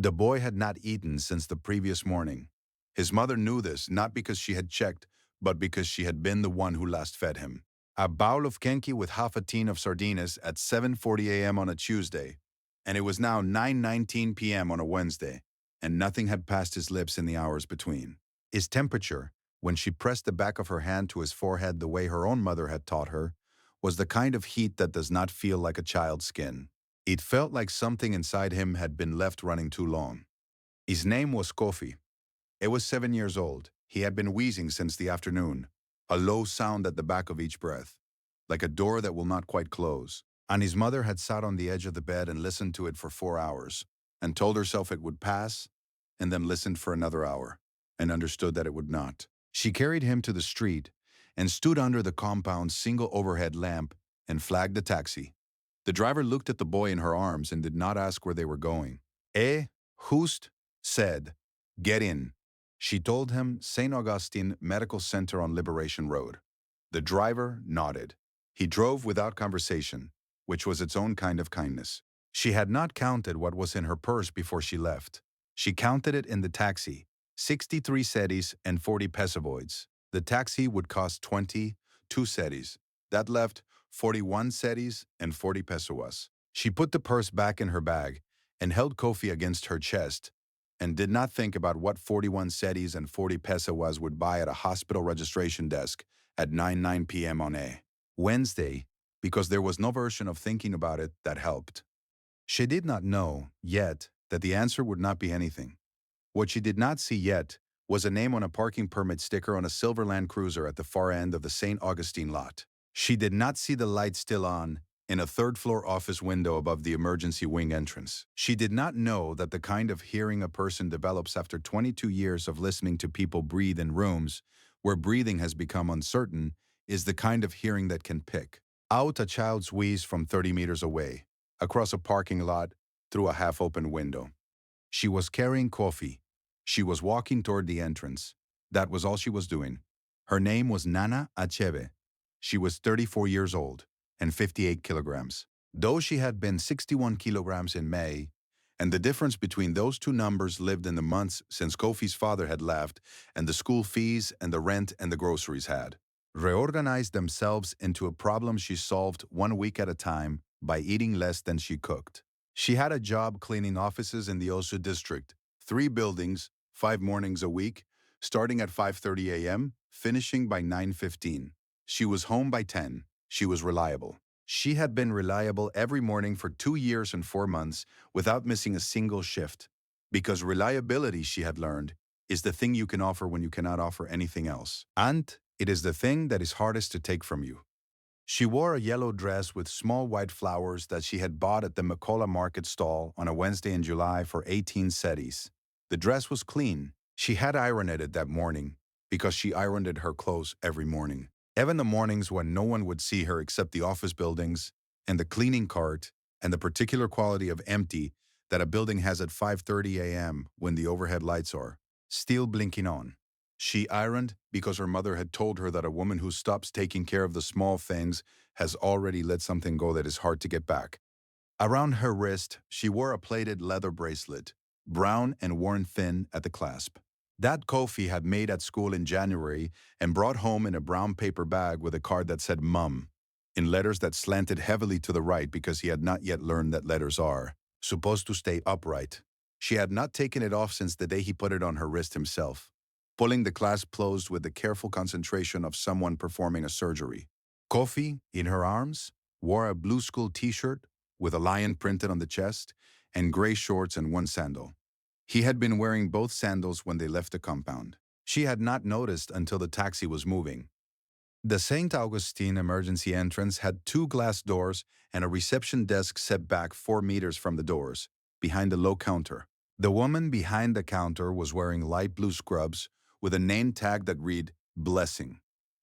The boy had not eaten since the previous morning. His mother knew this not because she had checked, but because she had been the one who last fed him. A bowl of kenki with half a tin of sardines at 7:40 a.m. on a Tuesday, and it was now 9:19 p.m. on a Wednesday, and nothing had passed his lips in the hours between. His temperature, when she pressed the back of her hand to his forehead the way her own mother had taught her, was the kind of heat that does not feel like a child's skin. It felt like something inside him had been left running too long. His name was Kofi. He was 7 years old. He had been wheezing since the afternoon, a low sound at the back of each breath, like a door that will not quite close. And his mother had sat on the edge of the bed and listened to it for 4 hours, and told herself it would pass, and then listened for another hour, and understood that it would not. She carried him to the street and stood under the compound's single overhead lamp and flagged the taxi. The driver looked at the boy in her arms and did not ask where they were going. Hoost said, "Get in." She told him St. Augustine Medical Center on Liberation Road. The driver nodded. He drove without conversation, which was its own kind of kindness. She had not counted what was in her purse before she left. She counted it in the taxi, 63 cedis and 40 pesevoids. The taxi would cost 22 cedis. That left 41 cedis and 40 pesewas. She put the purse back in her bag and held Kofi against her chest and did not think about what 41 cedis and 40 pesewas would buy at a hospital registration desk at 9 p.m. on a Wednesday, because there was no version of thinking about it that helped. She did not know, yet, that the answer would not be anything. What she did not see yet was a name on a parking permit sticker on a silver Land Cruiser at the far end of the St. Augustine lot. She did not see the light still on in a third-floor office window above the emergency wing entrance. She did not know that the kind of hearing a person develops after 22 years of listening to people breathe in rooms where breathing has become uncertain is the kind of hearing that can pick out a child's wheeze from 30 meters away, across a parking lot, through a half-open window. She was carrying Kofi. She was walking toward the entrance. That was all she was doing. Her name was Nana Achebe. She was 34 years old and 58 kilograms. Though she had been 61 kilograms in May, and the difference between those two numbers lived in the months since Kofi's father had left and the school fees and the rent and the groceries had reorganized themselves into a problem she solved 1 week at a time by eating less than she cooked. She had a job cleaning offices in the Osu district, 3 buildings, 5 mornings a week, starting at 5:30 a.m., finishing by 9:15. She was home by 10. She was reliable. She had been reliable every morning for 2 years and 4 months without missing a single shift, because reliability, she had learned, is the thing you can offer when you cannot offer anything else. And it is the thing that is hardest to take from you. She wore a yellow dress with small white flowers that she had bought at the Makola market stall on a Wednesday in July for 18 cedis. The dress was clean. She had ironed it that morning because she ironed her clothes every morning. Even the mornings when no one would see her except the office buildings and the cleaning cart and the particular quality of empty that a building has at 5:30 a.m. when the overhead lights are still blinking on. She ironed because her mother had told her that a woman who stops taking care of the small things has already let something go that is hard to get back. Around her wrist, she wore a plated leather bracelet, brown and worn thin at the clasp. That Kofi had made at school in January and brought home in a brown paper bag with a card that said Mum, in letters that slanted heavily to the right because he had not yet learned that letters are supposed to stay upright. She had not taken it off since the day he put it on her wrist himself, pulling the clasp closed with the careful concentration of someone performing a surgery. Kofi, in her arms, wore a blue school t-shirt with a lion printed on the chest and gray shorts and one sandal. He had been wearing both sandals when they left the compound. She had not noticed until the taxi was moving. The St. Augustine emergency entrance had 2 glass doors and a reception desk set back 4 meters from the doors, behind a low counter. The woman behind the counter was wearing light blue scrubs with a name tag that read Blessing,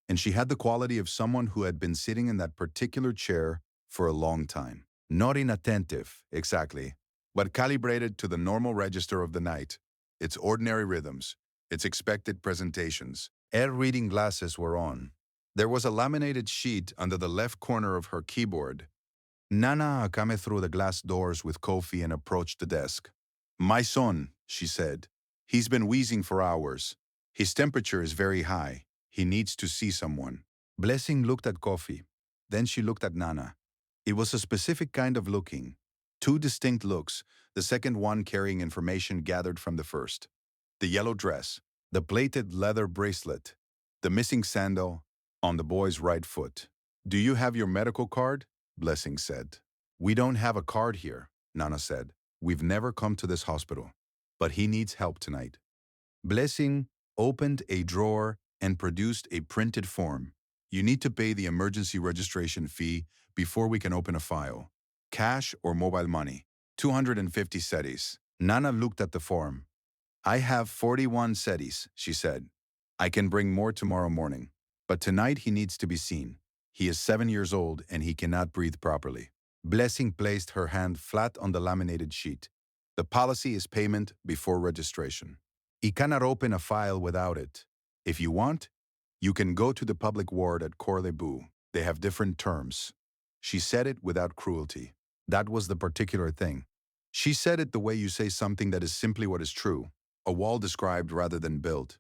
and she had the quality of someone who had been sitting in that particular chair for a long time. Not inattentive, exactly, but calibrated to the normal register of the night, its ordinary rhythms, its expected presentations. Her reading glasses were on. There was a laminated sheet under the left corner of her keyboard. Nana came through the glass doors with Kofi and approached the desk. My son, she said. He's been wheezing for hours. His temperature is very high. He needs to see someone. Blessing looked at Kofi. Then she looked at Nana. It was a specific kind of looking. Two distinct looks, the second one carrying information gathered from the first. The yellow dress, the plated leather bracelet, the missing sandal on the boy's right foot. Do you have your medical card? Blessing said. We don't have a card here, Nana said. We've never come to this hospital. But he needs help tonight. Blessing opened a drawer and produced a printed form. You need to pay the emergency registration fee before we can open a file. Cash or mobile money. 250 cedis. Nana looked at the form. I have 41 cedis, she said. I can bring more tomorrow morning. But tonight he needs to be seen. He is 7 years old and he cannot breathe properly. Blessing placed her hand flat on the laminated sheet. The policy is payment before registration. He cannot open a file without it. If you want, you can go to the public ward at Corlebu. They have different terms. She said it without cruelty. That was the particular thing. She said it the way you say something that is simply what is true, a wall described rather than built.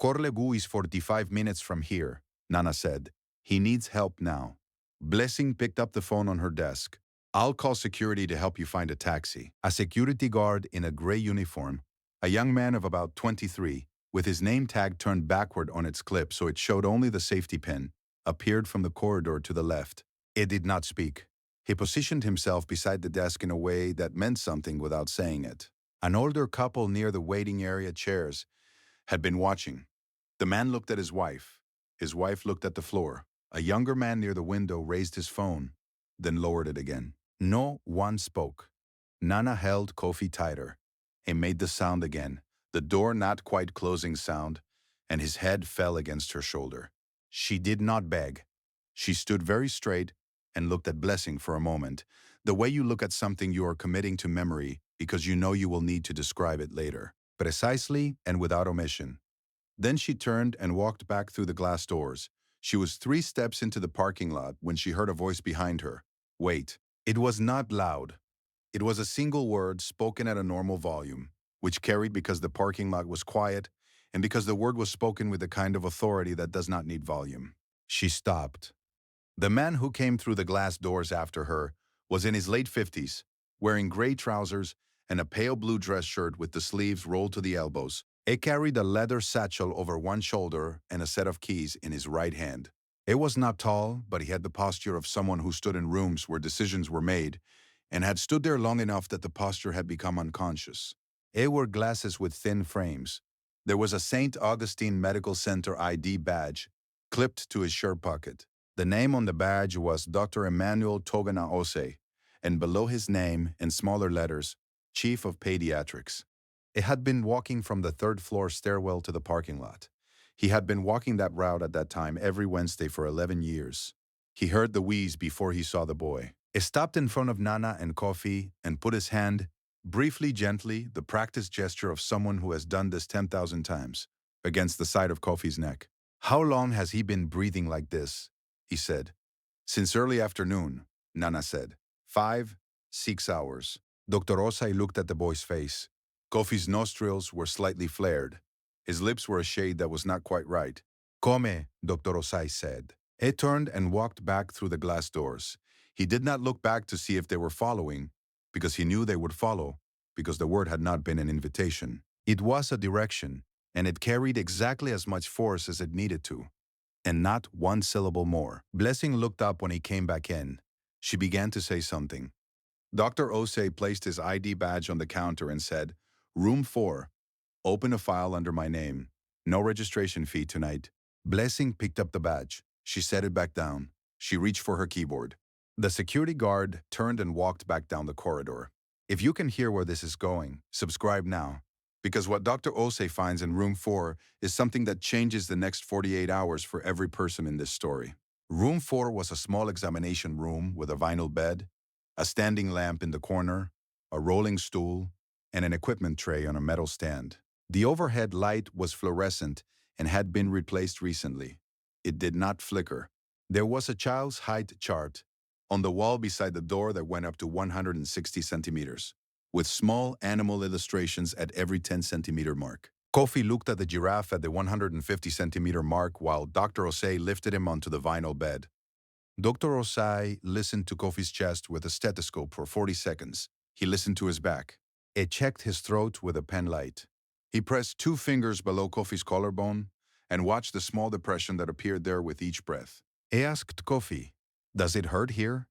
Corlebu is 45 minutes from here, Nana said. He needs help now. Blessing picked up the phone on her desk. I'll call security to help you find a taxi. A security guard in a gray uniform, a young man of about 23, with his name tag turned backward on its clip so it showed only the safety pin, appeared from the corridor to the left. It did not speak. He positioned himself beside the desk in a way that meant something without saying it. An older couple near the waiting area chairs had been watching. The man looked at his wife. His wife looked at the floor. A younger man near the window raised his phone, then lowered it again. No one spoke. Nana held Kofi tighter. He made the sound again, the door not quite closing sound, and his head fell against her shoulder. She did not beg. She stood very straight and looked at Blessing for a moment, the way you look at something you are committing to memory because you know you will need to describe it later, precisely and without omission. Then she turned and walked back through the glass doors. She was 3 steps into the parking lot when she heard a voice behind her. Wait. It was not loud. It was a single word spoken at a normal volume, which carried because the parking lot was quiet and because the word was spoken with the kind of authority that does not need volume. She stopped. The man who came through the glass doors after her was in his late 50s, wearing gray trousers and a pale blue dress shirt with the sleeves rolled to the elbows. He carried a leather satchel over one shoulder and a set of keys in his right hand. He was not tall, but he had the posture of someone who stood in rooms where decisions were made and had stood there long enough that the posture had become unconscious. He wore glasses with thin frames. There was a St. Augustine Medical Center ID badge clipped to his shirt pocket. The name on the badge was Dr. Emmanuel Togana Ose, and below his name, in smaller letters, Chief of Pediatrics. He had been walking from the 3rd floor stairwell to the parking lot. He had been walking that route at that time every Wednesday for 11 years. He heard the wheeze before he saw the boy. He stopped in front of Nana and Kofi and put his hand, briefly, gently, the practiced gesture of someone who has done this 10,000 times, against the side of Kofi's neck. How long has he been breathing like this? He said. Since early afternoon, Nana said. 5, 6 hours. Dr. Osai looked at the boy's face. Kofi's nostrils were slightly flared. His lips were a shade that was not quite right. Come, Dr. Osai said. He turned and walked back through the glass doors. He did not look back to see if they were following, because he knew they would follow, because the word had not been an invitation. It was a direction, and it carried exactly as much force as it needed to, and not one syllable more. Blessing looked up when he came back in. She began to say something. Dr. Osei placed his ID badge on the counter and said, Room 4. Open a file under my name. No registration fee tonight. Blessing picked up the badge. She set it back down. She reached for her keyboard. The security guard turned and walked back down the corridor. If you can hear where this is going, subscribe now. Because what Dr. Osei finds in Room 4 is something that changes the next 48 hours for every person in this story. Room 4 was a small examination room with a vinyl bed, a standing lamp in the corner, a rolling stool, and an equipment tray on a metal stand. The overhead light was fluorescent and had been replaced recently. It did not flicker. There was a child's height chart on the wall beside the door that went up to 160 centimeters. with small animal illustrations at every 10-centimeter mark. Kofi looked at the giraffe at the 150-centimeter mark while Dr. Osei lifted him onto the vinyl bed. Dr. Osei listened to Kofi's chest with a stethoscope for 40 seconds. He listened to his back. He checked his throat with a pen light. He pressed 2 fingers below Kofi's collarbone and watched the small depression that appeared there with each breath. He asked Kofi, "Does it hurt here?"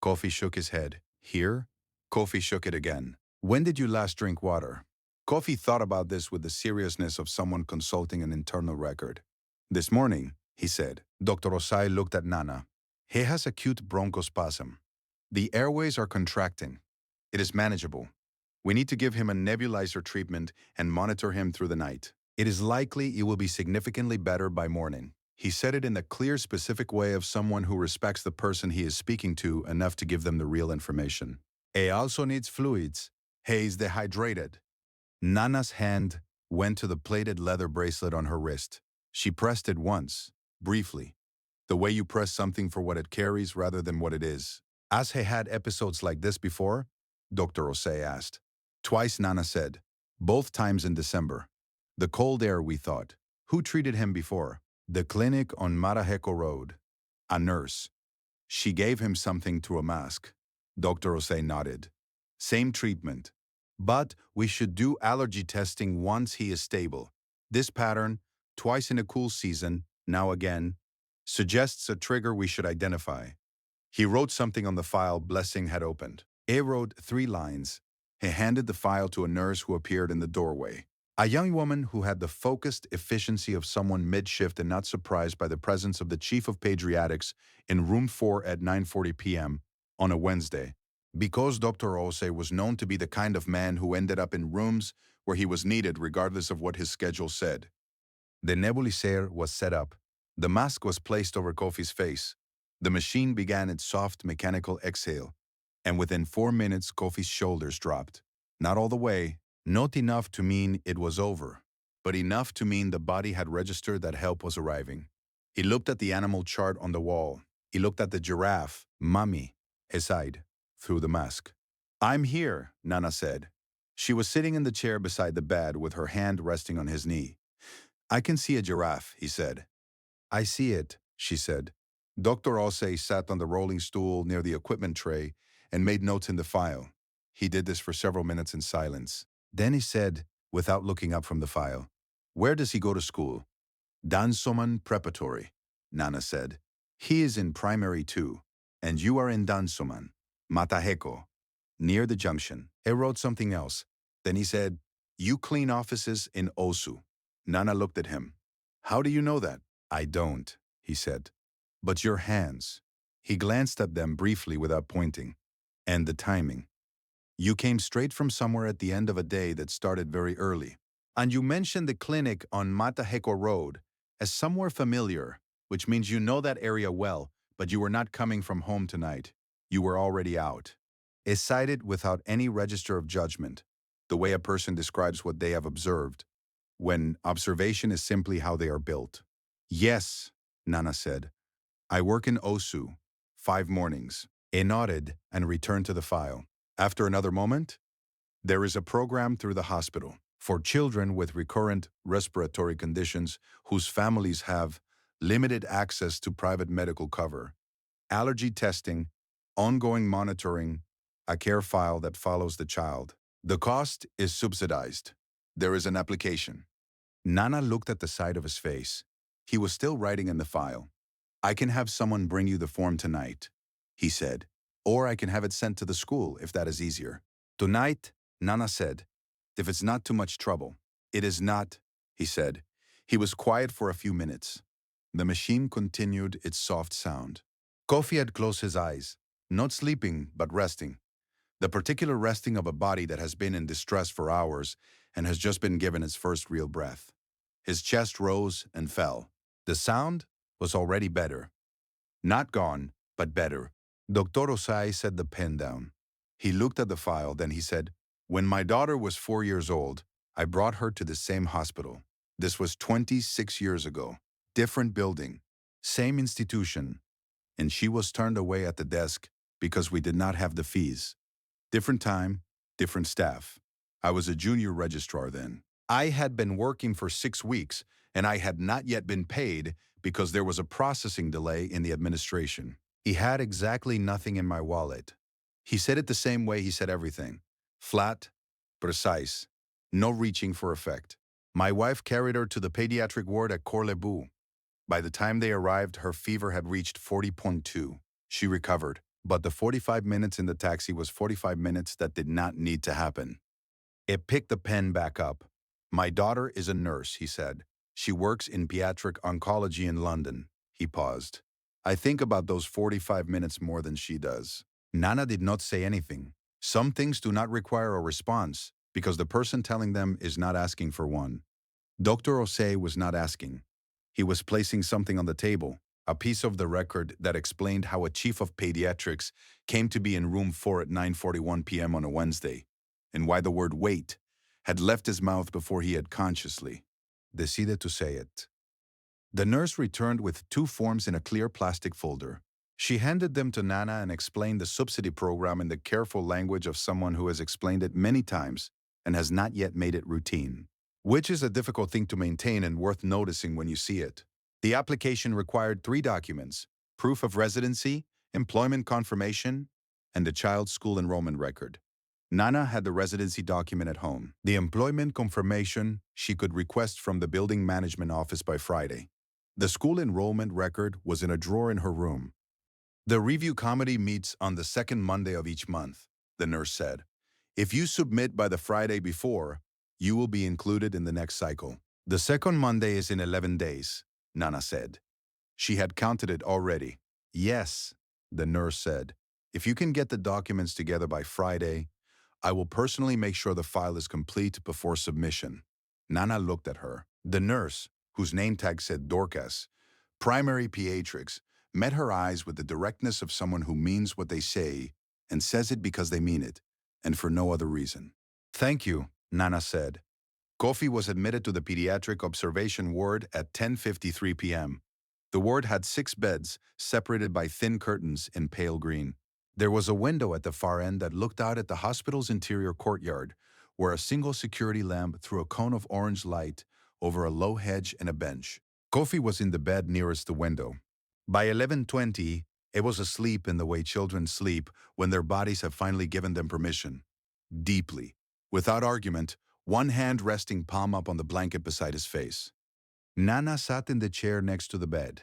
Kofi shook his head. "Here?" Kofi shook it again. "When did you last drink water?" Kofi thought about this with the seriousness of someone consulting an internal record. "This morning," he said. Dr. Osei looked at Nana. "He has acute bronchospasm. The airways are contracting. It is manageable. We need to give him a nebulizer treatment and monitor him through the night. It is likely he will be significantly better by morning." He said it in the clear, specific way of someone who respects the person he is speaking to enough to give them the real information. "He also needs fluids. He is dehydrated." Nana's hand went to the plated leather bracelet on her wrist. She pressed it once, briefly, the way you press something for what it carries rather than what it is. "Has he had episodes like this before?" Dr. Osei asked. "Twice," Nana said. "Both times in December. The cold air, we thought." "Who treated him before?" "The clinic on Mataheko Road. A nurse. She gave him something through a mask." Dr. Osei nodded. "Same treatment. But we should do allergy testing once he is stable. This pattern, twice in a cool season, now again, suggests a trigger we should identify." He wrote something on the file Blessing had opened. He wrote 3 lines. He handed the file to a nurse who appeared in the doorway. A young woman who had the focused efficiency of someone mid-shift and not surprised by the presence of the chief of pediatrics in room 4 at 9:40 p.m. on a Wednesday. Because Dr. Osei was known to be the kind of man who ended up in rooms where he was needed regardless of what his schedule said. The nebulizer was set up. The mask was placed over Kofi's face. The machine began its soft mechanical exhale, and within 4 minutes Kofi's shoulders dropped. Not all the way, not enough to mean it was over, but enough to mean the body had registered that help was arriving. He looked at the animal chart on the wall. He looked at the giraffe, Mummy, his side, through the mask. "I'm here," Nana said. She was sitting in the chair beside the bed with her hand resting on his knee. "I can see a giraffe," he said. "I see it," she said. Dr. Osei sat on the rolling stool near the equipment tray and made notes in the file. He did this for several minutes in silence. Then he said, without looking up from the file, "Where does he go to school?" "Dansoman Preparatory," Nana said. "He is in primary 2, and you are in Dansoman, Mataheko, near the junction." He wrote something else. Then he said, "You clean offices in Osu." Nana looked at him. "How do you know that?" "I don't," he said. "But your hands." He glanced at them briefly without pointing. "And the timing. You came straight from somewhere at the end of a day that started very early. And you mentioned the clinic on Mataheko Road as somewhere familiar, which means you know that area well, but you were not coming from home tonight. You were already out." Is cited without any register of judgment, the way a person describes what they have observed, when observation is simply how they are built. "Yes," Nana said. "I work in Osu, 5 mornings." He nodded and returned to the file. After another moment, "There is a program through the hospital for children with recurrent respiratory conditions whose families have limited access to private medical cover. Allergy testing, ongoing monitoring, a care file that follows the child. The cost is subsidized. There is an application." Nana looked at the side of his face. He was still writing in the file. "I can have someone bring you the form tonight," he said. "Or I can have it sent to the school if that is easier." "Tonight," Nana said, "if it's not too much trouble." "It is not," he said. He was quiet for a few minutes. The machine continued its soft sound. Kofi had closed his eyes, not sleeping but resting. The particular resting of a body that has been in distress for hours and has just been given its first real breath. His chest rose and fell. The sound was already better. Not gone, but better. Dr. Osei set the pen down. He looked at the file, then he said, "When my daughter was 4 years old, I brought her to the same hospital. This was 26 years ago. Different building, same institution, and she was turned away at the desk because we did not have the fees. Different time, different staff. I was a junior registrar then. I had been working for 6 weeks, and I had not yet been paid because there was a processing delay in the administration. He had exactly nothing in my wallet. He said it the same way he said everything. Flat, precise, no reaching for effect. My wife carried her to the pediatric ward at Corlebu. By the time they arrived, her fever had reached 40.2. She recovered, but the 45 minutes in the taxi was 45 minutes that did not need to happen. It picked the pen back up. My daughter is a nurse, he said. She works in pediatric oncology in London. He paused. I think about those 45 minutes more than she does. Nana did not say anything. Some things do not require a response because the person telling them is not asking for one. Dr. Osei was not asking. He was placing something on the table, a piece of the record that explained how a chief of pediatrics came to be in room 4 at 9:41 p.m. on a Wednesday, and why the word wait had left his mouth before he had consciously decided to say it. The nurse returned with 2 forms in a clear plastic folder. She handed them to Nana and explained the subsidy program in the careful language of someone who has explained it many times and has not yet made it routine, which is a difficult thing to maintain and worth noticing when you see it. The application required 3 documents: proof of residency, employment confirmation, and the child's school enrollment record. Nana had the residency document at home. The employment confirmation she could request from the building management office by Friday. The school enrollment record was in a drawer in her room. The review committee meets on the second Monday of each month, the nurse said. If you submit by the Friday before, you will be included in the next cycle. The second Monday is in 11 days, Nana said. She had counted it already. Yes, the nurse said. If you can get the documents together by Friday, I will personally make sure the file is complete before submission. Nana looked at her. The nurse, whose name tag said Dorcas, primary pediatrics, met her eyes with the directness of someone who means what they say and says it because they mean it, and for no other reason. Thank you, Nana said. Kofi was admitted to the pediatric observation ward at 10:53 p.m. The ward had 6 beds, separated by thin curtains in pale green. There was a window at the far end that looked out at the hospital's interior courtyard, where a single security lamp threw a cone of orange light over a low hedge and a bench. Kofi was in the bed nearest the window. By 11:20, it was asleep in the way children sleep when their bodies have finally given them permission. Deeply, without argument, one hand resting palm up on the blanket beside his face. Nana sat in the chair next to the bed.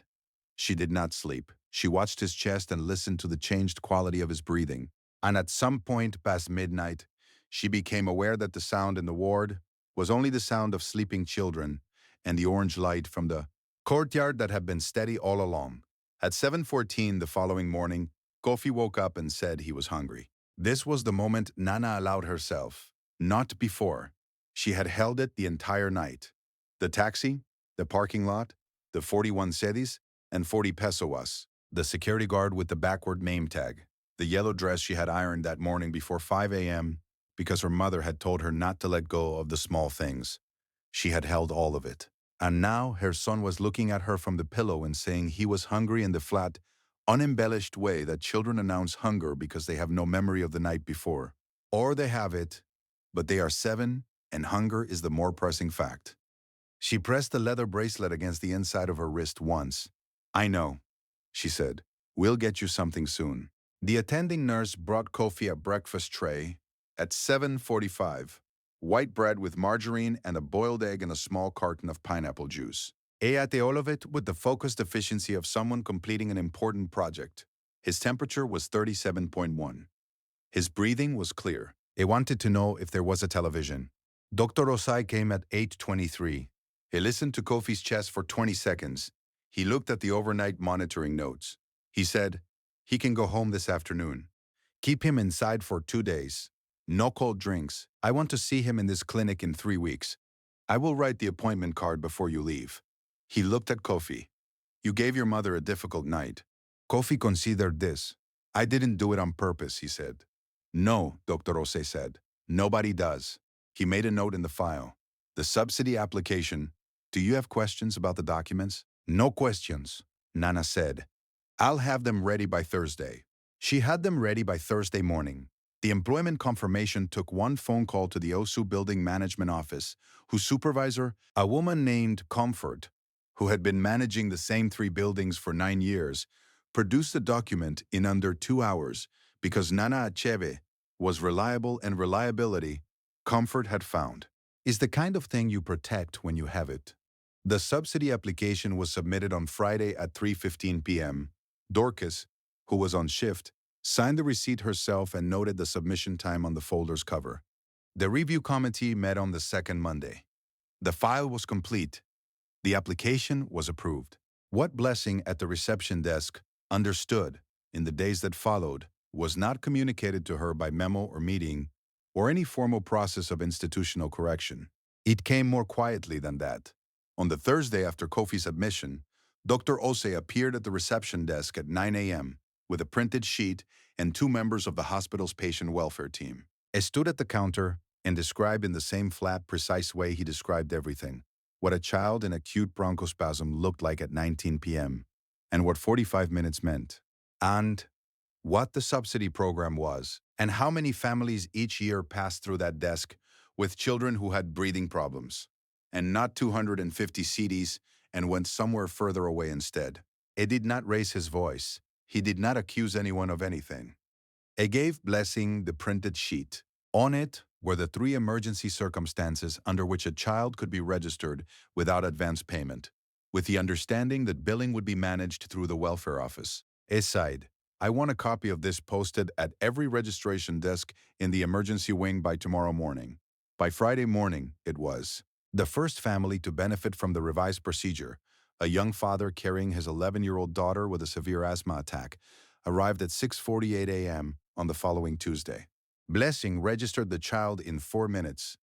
She did not sleep. She watched his chest and listened to the changed quality of his breathing. And at some point past midnight, she became aware that the sound in the ward was only the sound of sleeping children and the orange light from the courtyard that had been steady all along. At 7:14 the following morning, Kofi woke up and said he was hungry. This was the moment Nana allowed herself. Not before. She had held it the entire night. The taxi, the parking lot, the 41 cedis, and 40 pesos, the security guard with the backward name tag, the yellow dress she had ironed that morning before 5 a.m. because her mother had told her not to let go of the small things. She had held all of it. And now her son was looking at her from the pillow and saying he was hungry in the flat, unembellished way that children announce hunger because they have no memory of the night before. Or they have it, but they are 7, and hunger is the more pressing fact. She pressed the leather bracelet against the inside of her wrist once. I know, she said. We'll get you something soon. The attending nurse brought Kofi a breakfast tray at 7:45. White bread with margarine and a boiled egg and a small carton of pineapple juice. He ate all of it with the focused efficiency of someone completing an important project. His temperature was 37.1. His breathing was clear. He wanted to know if there was a television. Dr. Osei came at 8:23. He listened to Kofi's chest for 20 seconds. He looked at the overnight monitoring notes. He said, he can go home this afternoon. Keep him inside for 2 days. No cold drinks. I want to see him in this clinic in 3 weeks. I will write the appointment card before you leave. He looked at Kofi. You gave your mother a difficult night. Kofi considered this. I didn't do it on purpose, he said. No, Dr. Osei said. Nobody does. He made a note in the file. The subsidy application. Do you have questions about the documents? No questions, Nana said. I'll have them ready by Thursday. She had them ready by Thursday morning. The employment confirmation took one phone call to the OSU building management office, whose supervisor, a woman named Comfort, who had been managing the same 3 buildings for 9 years, produced the document in under 2 hours because Nana Achebe was reliable, and reliability, Comfort had found, is the kind of thing you protect when you have it. The subsidy application was submitted on Friday at 3:15 p.m. Dorcas, who was on shift, signed the receipt herself and noted the submission time on the folder's cover. The review committee met on the second Monday. The file was complete. The application was approved. What Blessing at the reception desk understood in the days that followed was not communicated to her by memo or meeting or any formal process of institutional correction. It came more quietly than that. On the Thursday after Kofi's admission, Dr. Ose appeared at the reception desk at 9 a.m. with a printed sheet and 2 members of the hospital's patient welfare team. He stood at the counter and described in the same flat, precise way he described everything: what a child in acute bronchospasm looked like at 19 p.m., and what 45 minutes meant, and what the subsidy program was, and how many families each year passed through that desk with children who had breathing problems, and not 250 CDs and went somewhere further away instead. He did not raise his voice. He did not accuse anyone of anything. He gave Blessing the printed sheet. On it were the 3 emergency circumstances under which a child could be registered without advance payment, with the understanding that billing would be managed through the welfare office. He sighed, "I want a copy of this posted at every registration desk in the emergency wing by tomorrow morning." By Friday morning, it was. The first family to benefit from the revised procedure, a young father carrying his 11-year-old daughter with a severe asthma attack, arrived at 6:48 a.m. on the following Tuesday. Blessing registered the child in 4 minutes.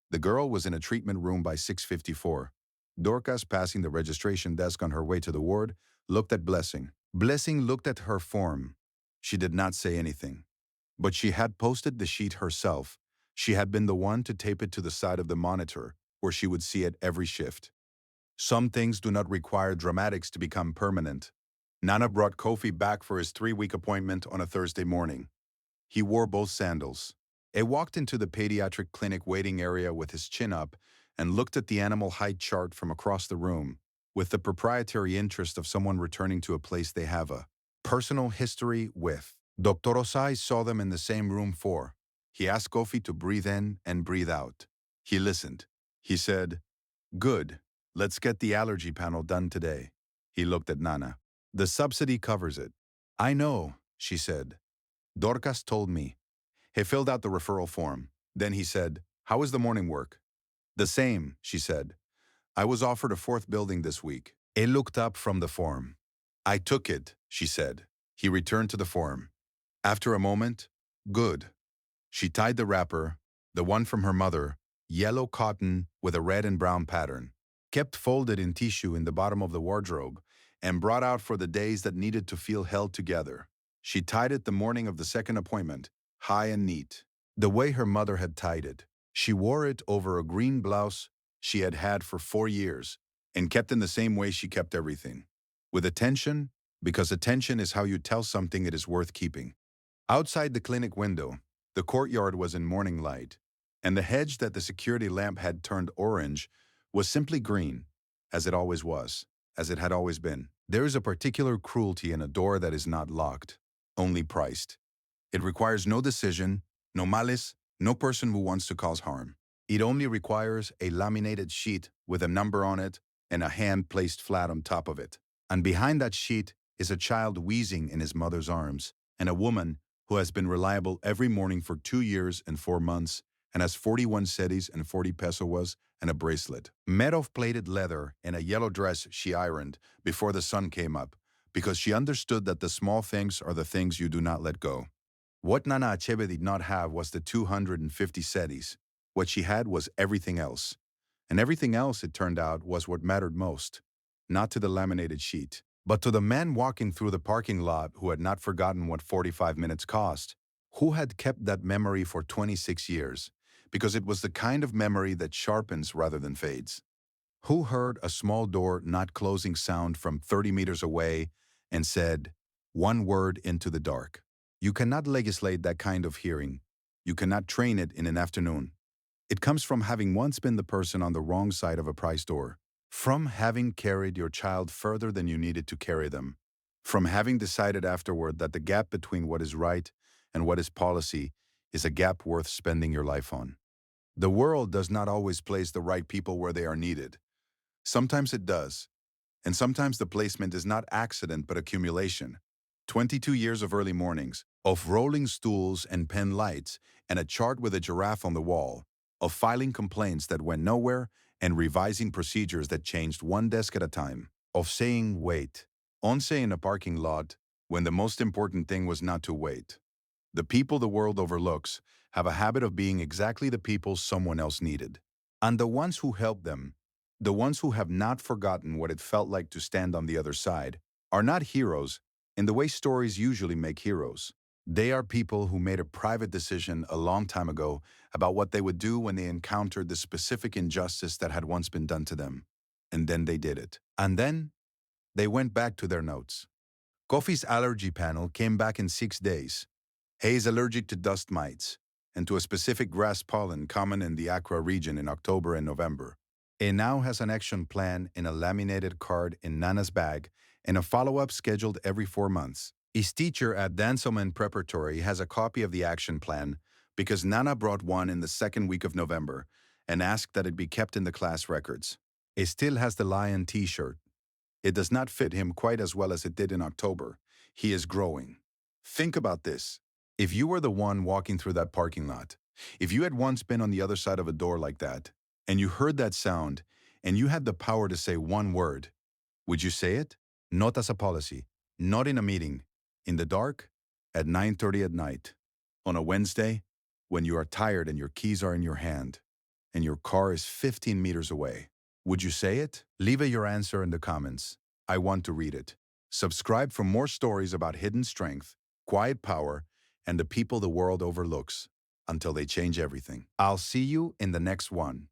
The girl was in a treatment room by 6:54. Dorcas, passing the registration desk on her way to the ward, looked at Blessing. Blessing looked at her form. She did not say anything. But she had posted the sheet herself. She had been the one to tape it to the side of the monitor, where she would see it every shift. Some things do not require dramatics to become permanent. Nana brought Kofi back for his 3-week appointment on a Thursday morning. He wore both sandals. He walked into the pediatric clinic waiting area with his chin up and looked at the animal height chart from across the room, with the proprietary interest of someone returning to a place they have a personal history with. Dr. Osai saw them in the same room for. He asked Kofi to breathe in and breathe out. He listened. He said, "Good. Let's get the allergy panel done today." He looked at Nana. "The subsidy covers it." "I know," she said. "Dorcas told me." He filled out the referral form. Then he said, "How is the morning work?" "The same," she said. "I was offered a 4th building this week." He looked up from the form. "I took it," she said. He returned to the form. After a moment, "Good." She tied the wrapper, the one from her mother, yellow cotton with a red and brown pattern, kept folded in tissue in the bottom of the wardrobe, and brought out for the days that needed to feel held together. She tied it the morning of the second appointment, high and neat, the way her mother had tied it. She wore it over a green blouse she had had for 4 years, and kept in the same way she kept everything. With attention, because attention is how you tell something it is worth keeping. Outside the clinic window, the courtyard was in morning light, and the hedge that the security lamp had turned orange was simply green, as it always was, as it had always been. There is a particular cruelty in a door that is not locked, only priced. It requires no decision, no malice, no person who wants to cause harm. It only requires a laminated sheet with a number on it and a hand placed flat on top of it. And behind that sheet is a child wheezing in his mother's arms, and a woman who has been reliable every morning for 2 years and 4 months and has 41 cedis and 40 pesos and a bracelet, made of plated leather, and a yellow dress she ironed before the sun came up, because she understood that the small things are the things you do not let go. What Nana Achebe did not have was the 250 cedis. What she had was everything else. And everything else, it turned out, was what mattered most. Not to the laminated sheet, but to the man walking through the parking lot who had not forgotten what 45 minutes cost, who had kept that memory for 26 years, because it was the kind of memory that sharpens rather than fades, who heard a small door not closing sound from 30 meters away and said one word into the dark. You cannot legislate that kind of hearing, You cannot train it in an afternoon. It comes from having once been the person on the wrong side of a prize door, from having carried your child further than you needed to carry them, from having decided afterward that the gap between what is right and what is policy is a gap worth spending your life on. The world does not always place the right people where they are needed. Sometimes it does, and sometimes the placement is not accident but accumulation. 22 years of early mornings, of rolling stools and pen lights, and a chart with a giraffe on the wall, of filing complaints that went nowhere and revising procedures that changed one desk at a time, of saying wait, once in a parking lot, when the most important thing was not to wait. The people the world overlooks have a habit of being exactly the people someone else needed. And the ones who help them, the ones who have not forgotten what it felt like to stand on the other side, are not heroes in the way stories usually make heroes. They are people who made a private decision a long time ago about what they would do when they encountered the specific injustice that had once been done to them. And then they did it. And then they went back to their notes. Kofi's allergy panel came back in 6 days. He is allergic to dust mites and to a specific grass pollen common in the Accra region in October and November. He now has an action plan in a laminated card in Nana's bag and a follow-up scheduled every 4 months. His teacher at Dansoman Preparatory has a copy of the action plan because Nana brought one in the second week of November and asked that it be kept in the class records. He still has the lion t-shirt. It does not fit him quite as well as it did in October. He is growing. Think about this. If you were the one walking through that parking lot, if you had once been on the other side of a door like that, and you heard that sound, and you had the power to say one word, would you say it? Not as a policy, not in a meeting, in the dark, at 9:30 at night, on a Wednesday, when you are tired and your keys are in your hand, and your car is 15 meters away. Would you say it? Leave your answer in the comments. I want to read it. Subscribe for more stories about hidden strength, quiet power, and the people the world overlooks until they change everything. I'll see you in the next one.